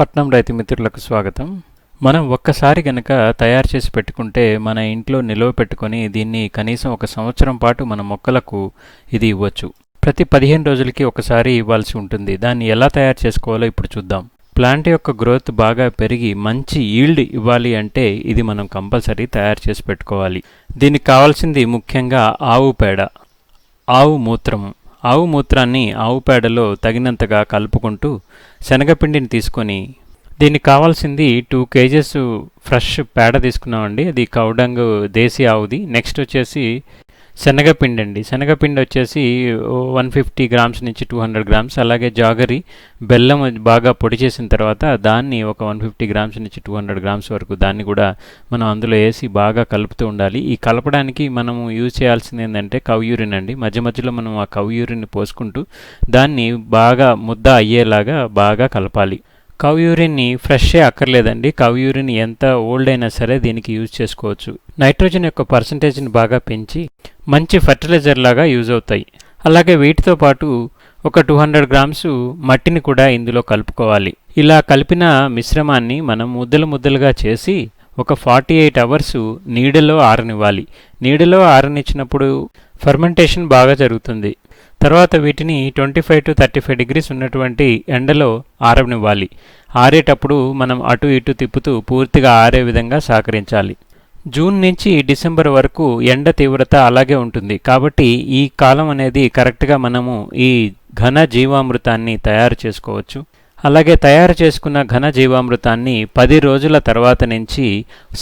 పట్నం రైతు మిత్రులకు స్వాగతం. మనం ఒక్కసారి గనక తయారు చేసి పెట్టుకుంటే మన ఇంట్లో నిల్వ పెట్టుకొని దీన్ని కనీసం ఒక సంవత్సరం పాటు మన మొక్కలకు ఇది ఇవ్వచ్చు. ప్రతి 15 రోజులకి ఒకసారి ఇవ్వాల్సి ఉంటుంది. దాన్ని ఎలా తయారు చేసుకోవాలో ఇప్పుడు చూద్దాం. ప్లాంట్ యొక్క గ్రోత్ బాగా పెరిగి మంచి ఈల్డ్ ఇవ్వాలి అంటే ఇది మనం కంపల్సరీ తయారు చేసి పెట్టుకోవాలి. దీనికి కావాల్సింది ముఖ్యంగా ఆవు పేడ, ఆవు మూత్రము. ఆవు మూత్రాన్ని ఆవు పేడలో తగినంతగా కలుపుకుంటూ శనగపిండిని తీసుకొని దీనికి కావాల్సింది 2 kgs ఫ్రెష్ పేడ తీసుకున్నామండి. అది కౌడంగ్ దేశీ ఆవుది. నెక్స్ట్ వచ్చేసి శనగపిండి అండి. శనగపిండి వచ్చేసి 150 grams నుంచి 200 grams. అలాగే జాగరి బెల్లం బాగా పొడి చేసిన తర్వాత దాన్ని ఒక 150 grams నుంచి 200 grams వరకు దాన్ని కూడా మనం అందులో వేసి బాగా కలుపుతూ ఉండాలి. ఈ కలపడానికి మనము యూజ్ చేయాల్సింది ఏంటంటే కవ్ యూరిన్ అండి. మధ్య మధ్యలో మనం ఆ కవ్ యూరిన్ని పోసుకుంటూ దాన్ని బాగా ముద్ద అయ్యేలాగా బాగా కలపాలి. కవ్ యూరిన్ని ఫ్రెషే అక్కర్లేదండి. కవ్ యూరిన్ ఎంత ఓల్డ్ అయినా సరే దీనికి యూజ్ చేసుకోవచ్చు. నైట్రోజన్ యొక్క పర్సంటేజ్ని బాగా పెంచి మంచి ఫర్టిలైజర్ లాగా యూజ్ అవుతాయి. అలాగే వీటితో పాటు ఒక 200 grams మట్టిని కూడా ఇందులో కలుపుకోవాలి. ఇలా కలిపిన మిశ్రమాన్ని మనం ముద్దలుగా చేసి ఒక 48 hours నీడలో ఆరనివ్వాలి. నీడలో ఆరనిచ్చినప్పుడు ఫర్మెంటేషన్ బాగా జరుగుతుంది. తర్వాత వీటిని 25 to 35 degrees ఉన్నటువంటి ఎండలో ఆరనివ్వాలి. ఆరేటప్పుడు మనం అటు ఇటు తిప్పుతూ పూర్తిగా ఆరే విధంగా సహకరించాలి. జూన్ నుంచి డిసెంబర్ వరకు ఎండ తీవ్రత అలాగే ఉంటుంది. కాబట్టి ఈ కాలం అనేది కరెక్ట్గా మనము ఈ ఘన జీవామృతాన్ని తయారు చేసుకోవచ్చు. అలాగే తయారు చేసుకున్న ఘన జీవామృతాన్ని 10 రోజుల తర్వాత నుంచి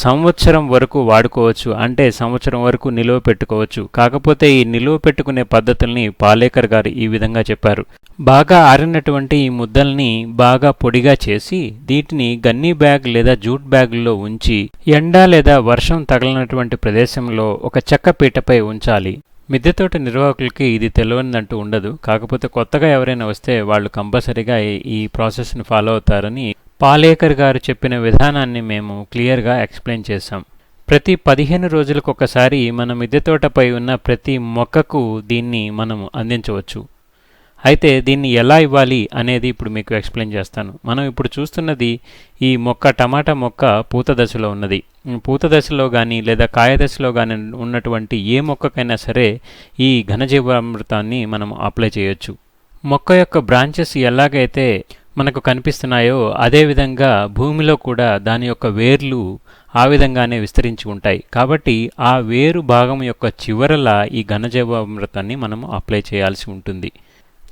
సంవత్సరం వరకు వాడుకోవచ్చు. అంటే సంవత్సరం వరకు నిలువ పెట్టుకోవచ్చు. కాకపోతే ఈ నిలువ పెట్టుకునే పద్ధతుల్ని పాలేకర్ గారు ఈ విధంగా చెప్పారు. బాగా ఆరినటువంటి ఈ ముద్దల్ని బాగా పొడిగా చేసి వీటిని గన్నీ బ్యాగ్ లేదా జూట్ బ్యాగుల్లో ఉంచి ఎండ లేదా వర్షం తగలనటువంటి ప్రదేశంలో ఒక చెక్క పీటపై ఉంచాలి. మిద్దె తోట నిర్వాహకులకి ఇది తెలియనిదంటూ ఉండదు. కాకపోతే కొత్తగా ఎవరైనా వస్తే వాళ్ళు కంపల్సరీగా ఈ ప్రాసెస్ని ఫాలో అవుతారని పాలేకర్ గారు చెప్పిన విధానాన్ని మేము క్లియర్గా ఎక్స్ప్లెయిన్ చేశాం. ప్రతి 15 రోజులకు ఒకసారి మన మిద్దె తోటపై ఉన్న ప్రతి మొక్కకు దీన్ని మనం అందించవచ్చు. అయితే దీన్ని ఎలా ఇవ్వాలి అనేది ఇప్పుడు మీకు ఎక్స్ప్లెయిన్ చేస్తాను. మనం ఇప్పుడు చూస్తున్నది ఈ మొక్క టమాటా మొక్క పూత దశలో ఉన్నది. పూత దశలో కానీ లేదా కాయ దశలో కానీ ఉన్నటువంటి ఏ మొక్కకైనా సరే ఈ ఘనజీవామృతాన్ని మనం అప్లై చేయొచ్చు. మొక్క యొక్క బ్రాంచెస్ ఎలాగైతే మనకు కనిపిస్తున్నాయో అదేవిధంగా భూమిలో కూడా దాని యొక్క వేర్లు ఆ విధంగానే విస్తరించి ఉంటాయి. కాబట్టి ఆ వేరు భాగం యొక్క చివరలా ఈ ఘనజీవామృతాన్ని మనం అప్లై చేయాల్సి ఉంటుంది.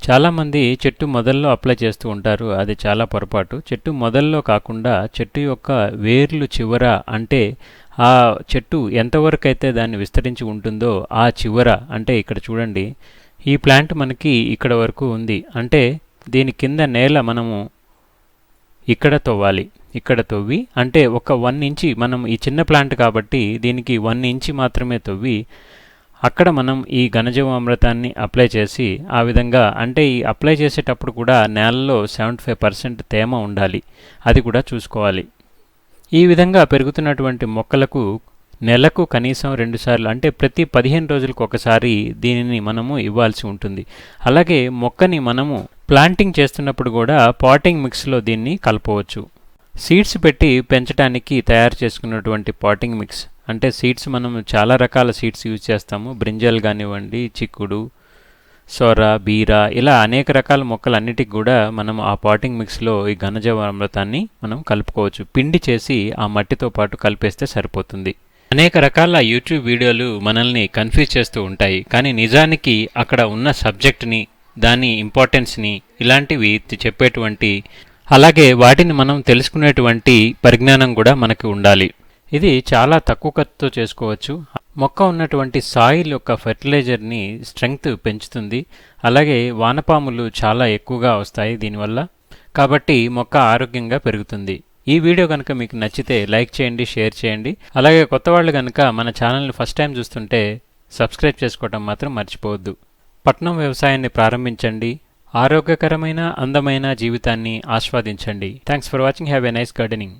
చాలామంది చెట్టు మొదల్లో అప్లై చేస్తూ ఉంటారు. అది చాలా పొరపాటు. చెట్టు మొదల్లో కాకుండా చెట్టు యొక్క వేర్లు చివర, అంటే ఆ చెట్టు ఎంతవరకు అయితే దాన్ని విస్తరించి ఉంటుందో ఆ చివర, అంటే ఇక్కడ చూడండి ఈ ప్లాంట్ మనకి ఇక్కడ వరకు ఉంది. అంటే దీని కింద నేల మనము ఇక్కడ తవ్వాలి. ఇక్కడ తవ్వి అంటే ఒక 1 inch మనం ఈ చిన్న ప్లాంట్ కాబట్టి దీనికి 1 inch మాత్రమే తవ్వి అక్కడ మనం ఈ ఘనజీవామృతాన్ని అప్లై చేసి ఆ విధంగా, అంటే ఈ అప్లై చేసేటప్పుడు కూడా నేలలో 75% తేమ ఉండాలి. అది కూడా చూసుకోవాలి. ఈ విధంగా పెరుగుతున్నటువంటి మొక్కలకు నెలకు కనీసం 2 సార్లు, అంటే ప్రతి 15 రోజులకు ఒకసారి దీనిని మనము ఇవ్వాల్సి ఉంటుంది. అలాగే మొక్కని మనము ప్లాంటింగ్ చేస్తున్నప్పుడు కూడా పాటింగ్ మిక్స్లో దీన్ని కలపవచ్చు. సీడ్స్ పెట్టి పెంచడానికి తయారు చేసుకున్నటువంటి పాటింగ్ మిక్స్, అంటే సీడ్స్ మనం చాలా రకాల సీడ్స్ యూజ్ చేస్తాము. బ్రింజల్ కానివ్వండి, చిక్కుడు, సొర, బీర, ఇలా అనేక రకాల మొక్కలన్నిటికి కూడా మనం ఆ పాటింగ్ మిక్స్లో ఈ ఘనజీవామృతాన్ని మనం కలుపుకోవచ్చు. పిండి చేసి ఆ మట్టితో పాటు కలిపేస్తే సరిపోతుంది. అనేక రకాల యూట్యూబ్ వీడియోలు మనల్ని కన్ఫ్యూజ్ చేస్తూ ఉంటాయి. కానీ నిజానికి అక్కడ ఉన్న సబ్జెక్ట్ని, దాని ఇంపార్టెన్స్ని, ఇలాంటివి చెప్పేటువంటి, అలాగే వాటిని మనం తెలుసుకునేటువంటి పరిజ్ఞానం కూడా మనకి ఉండాలి. ఇది చాలా తక్కువ ఖర్చుతో చేసుకోవచ్చు. మొక్క ఉన్నటువంటి సాయిల్ యొక్క ఫెర్టిలైజర్ని స్ట్రెంగ్త్ పెంచుతుంది. అలాగే వానపాములు చాలా ఎక్కువగా వస్తాయి దీనివల్ల. కాబట్టి మొక్క ఆరోగ్యంగా పెరుగుతుంది. ఈ వీడియో కనుక మీకు నచ్చితే లైక్ చేయండి, షేర్ చేయండి. అలాగే కొత్త వాళ్ళు కనుక మన ఛానల్ని ఫస్ట్ టైం చూస్తుంటే సబ్స్క్రైబ్ చేసుకోవడం మాత్రం మర్చిపోవద్దు. పట్నం వ్యవసాయాన్ని ప్రారంభించండి. ఆరోగ్యకరమైన అందమైన జీవితాన్ని ఆస్వాదించండి. Thanks for watching. Have a nice gardening.